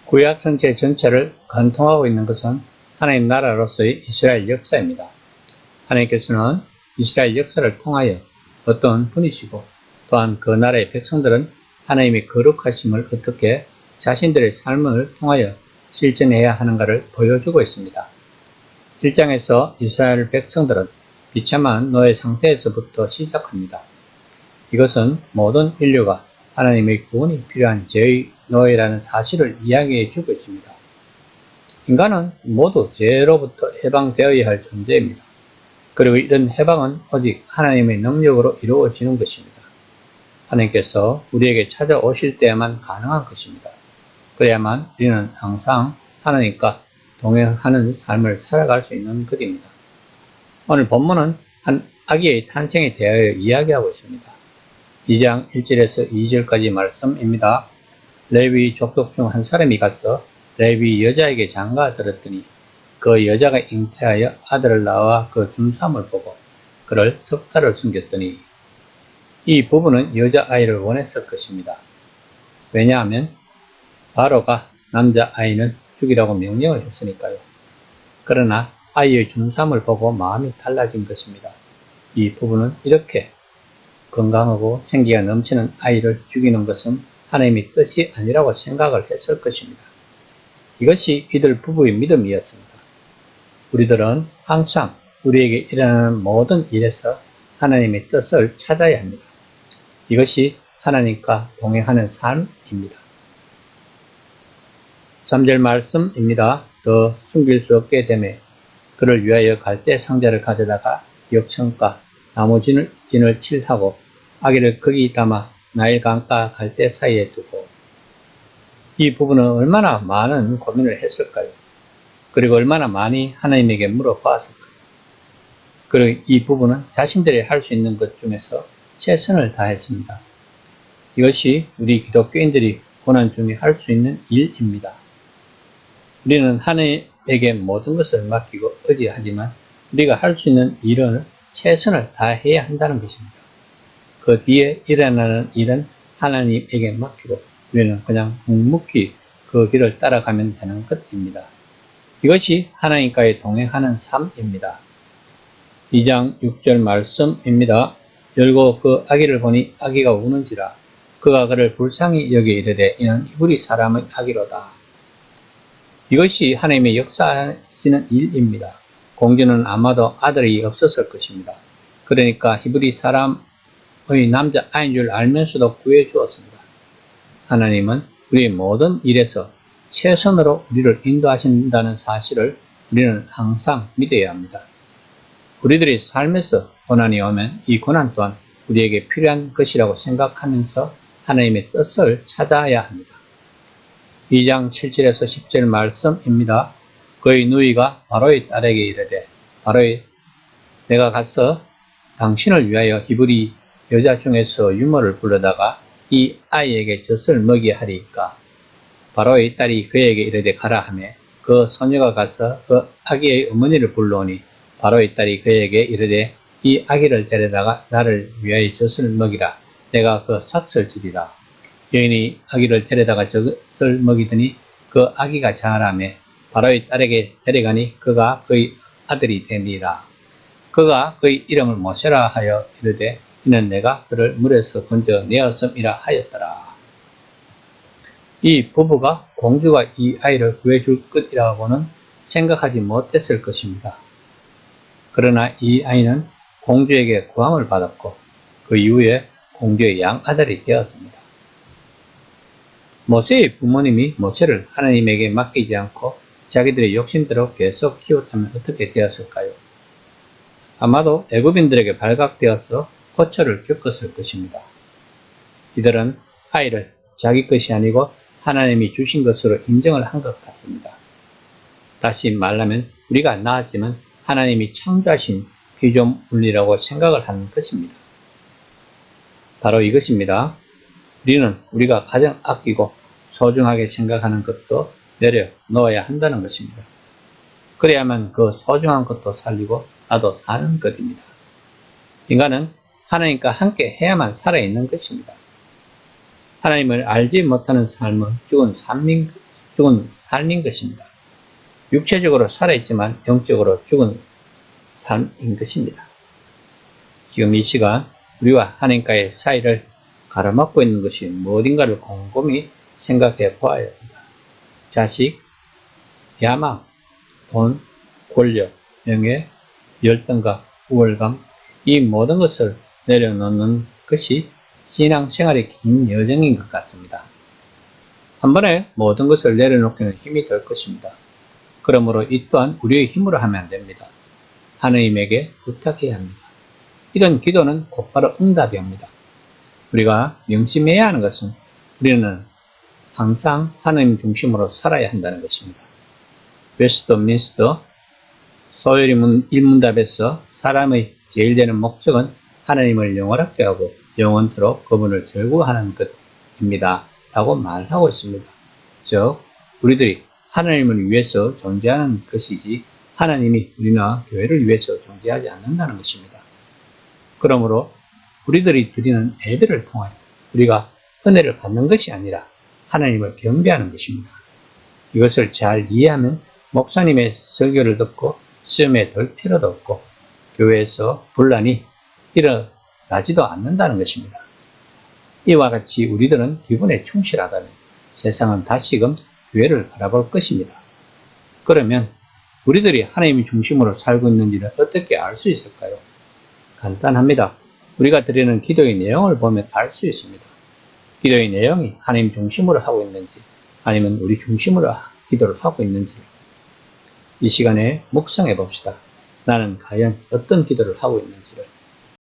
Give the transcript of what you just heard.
구약 전체 전체를 관통하고 있는 것은 하나님 나라로서의 이스라엘 역사입니다. 하나님께서는 이스라엘 역사를 통하여 어떤 분이시고 또한 그 나라의 백성들은 하나님의 거룩하심을 어떻게 자신들의 삶을 통하여 실천해야 하는가를 보여주고 있습니다. 1장에서 이스라엘 백성들은 비참한 노예 상태에서부터 시작합니다. 이것은 모든 인류가 하나님의 구원이 필요한 죄의 노예라는 사실을 이야기해 주고 있습니다. 인간은 모두 죄로부터 해방되어야 할 존재입니다. 그리고 이런 해방은 오직 하나님의 능력으로 이루어지는 것입니다. 하나님께서 우리에게 찾아오실 때에만 가능한 것입니다. 그래야만 우리는 항상 하나님과 동행하는 삶을 살아갈 수 있는 것입니다. 오늘 본문은 한 아기의 탄생에 대하여 이야기하고 있습니다. 2장 1절에서 2절까지 말씀입니다. 레위 족속 중 한 사람이 가서 레위 여자에게 장가 들었더니 그 여자가 잉태하여 아들을 낳아 그 준수함을 보고 그를 석 달을 숨겼더니 이 부부는 여자아이를 원했을 것입니다. 왜냐하면 바로가 남자아이는 죽이라고 명령을 했으니까요. 그러나 아이의 준수함을 보고 마음이 달라진 것입니다. 이 부부는 이렇게 건강하고 생기가 넘치는 아이를 죽이는 것은 하나님의 뜻이 아니라고 생각을 했을 것입니다. 이것이 이들 부부의 믿음이었습니다. 우리들은 항상 우리에게 일어나는 모든 일에서 하나님의 뜻을 찾아야 합니다. 이것이 하나님과 동행하는 삶입니다. 3절 말씀입니다. 더 숨길 수 없게 되매 그를 위하여 갈대 상자를 가져다가 역청과 나무진을 칠하고 아기를 거기 담아 나일 강가 갈대 사이에 두고 이 부부는 얼마나 많은 고민을 했을까요? 그리고 얼마나 많이 하나님에게 물어보았을까요? 그리고 이 부부는 자신들이 할 수 있는 것 중에서 최선을 다했습니다. 이것이 우리 기독교인들이 고난 중에 할 수 있는 일입니다. 우리는 하나님에게 모든 것을 맡기고 의지하지만 우리가 할 수 있는 일은 최선을 다해야 한다는 것입니다. 그 뒤에 일어나는 일은 하나님에게 맡기고 우리는 그냥 묵묵히 그 길을 따라가면 되는 것입니다. 이것이 하나님과의 동행하는 삶입니다. 2장 6절 말씀입니다. 열고 그 아기를 보니 아기가 우는지라 그가 그를 불쌍히 여겨 이르되 이는 히브리 사람의 아기로다. 이것이 하나님의 역사하시는 일입니다. 공주는 아마도 아들이 없었을 것입니다. 그러니까 히브리 사람의 남자 아이인 줄 알면서도 구해 주었습니다. 하나님은 우리의 모든 일에서 최선으로 우리를 인도하신다는 사실을 우리는 항상 믿어야 합니다. 우리들의 삶에서 고난이 오면 이 고난 또한 우리에게 필요한 것이라고 생각하면서 하나님의 뜻을 찾아야 합니다. 2장 7절에서 10절 말씀입니다. 그의 누이가 바로의 딸에게 이르되 바로의 내가 가서 당신을 위하여 히브리 여자 중에서 유모를 불러다가 이 아이에게 젖을 먹이게 하리이까. 바로의 딸이 그에게 이르되 가라 하며 그 소녀가 가서 그 아기의 어머니를 불러오니 바로의 딸이 그에게 이르되 이 아기를 데려다가 나를 위하여 젖을 먹이라. 내가 그 삭슬 주리라. 여인이 아기를 데려다가 젖을 먹이더니 그 아기가 자라며 바로의 딸에게 데려가니 그가 그의 아들이 되니라. 그가 그의 이름을 모세라 하여 이르되 이는 내가 그를 물에서 건져 내었음이라 하였더라. 이 부부가 공주가 이 아이를 구해줄 것이라고는 생각하지 못했을 것입니다. 그러나 이 아이는 공주에게 구함을 받았고 그 이후에 공주의 양아들이 되었습니다. 모세의 부모님이 모세를 하나님에게 맡기지 않고 자기들의 욕심대로 계속 키웠다면 어떻게 되었을까요? 아마도 애굽인들에게 발각되어서 고초를 겪었을 것입니다. 이들은 아이를 자기 것이 아니고 하나님이 주신 것으로 인정을 한 것 같습니다. 다시 말하면 우리가 낳았지만 하나님이 창조하신 피조물이라고 생각을 하는 것입니다. 바로 이것입니다. 우리는 우리가 가장 아끼고 소중하게 생각하는 것도 내려놓아야 한다는 것입니다. 그래야만 그 소중한 것도 살리고 나도 사는 것입니다. 인간은 하나님과 함께 해야만 살아있는 것입니다. 하나님을 알지 못하는 삶은 죽은 삶인 것입니다. 육체적으로 살아있지만 영적으로 죽은 삶인 것입니다. 지금 이 시간 우리와 하나님과의 사이를 가로막고 있는 것이 무엇인가를 곰곰이 생각해 보아야 합니다. 자식, 야망, 돈, 권력, 명예, 열등감, 우월감, 이 모든 것을 내려놓는 것이 신앙생활의 긴 여정인 것 같습니다. 한 번에 모든 것을 내려놓기는 힘이 들 것입니다. 그러므로 이 또한 우리의 힘으로 하면 안 됩니다. 하느님에게 부탁해야 합니다. 이런 기도는 곧바로 응답이 옵니다. 우리가 명심해야 하는 것은 우리는 항상 하느님 중심으로 살아야 한다는 것입니다. 웨스트민스터 소요리 일문답에서 사람의 제일 되는 목적은 하나님을 영원하게 하고 영원토록 그분을 즐거워하는 것입니다. 라고 말하고 있습니다. 즉 우리들이 하나님을 위해서 존재하는 것이지 하나님이 우리나 교회를 위해서 존재하지 않는다는 것입니다. 그러므로 우리들이 드리는 예배를 통하여 우리가 은혜를 받는 것이 아니라 하나님을 경배하는 것입니다. 이것을 잘 이해하면 목사님의 설교를 듣고 시험에 들 필요도 없고 교회에서 분란이 일어나지도 않는다는 것입니다. 이와 같이 우리들은 기본에 충실하다면 세상은 다시금 교회를 바라볼 것입니다. 그러면 우리들이 하나님의 중심으로 살고 있는지를 어떻게 알 수 있을까요? 간단합니다. 우리가 드리는 기도의 내용을 보면 알 수 있습니다. 기도의 내용이 하나님 중심으로 하고 있는지 아니면 우리 중심으로 기도를 하고 있는지 이 시간에 묵상해 봅시다. 나는 과연 어떤 기도를 하고 있는지를.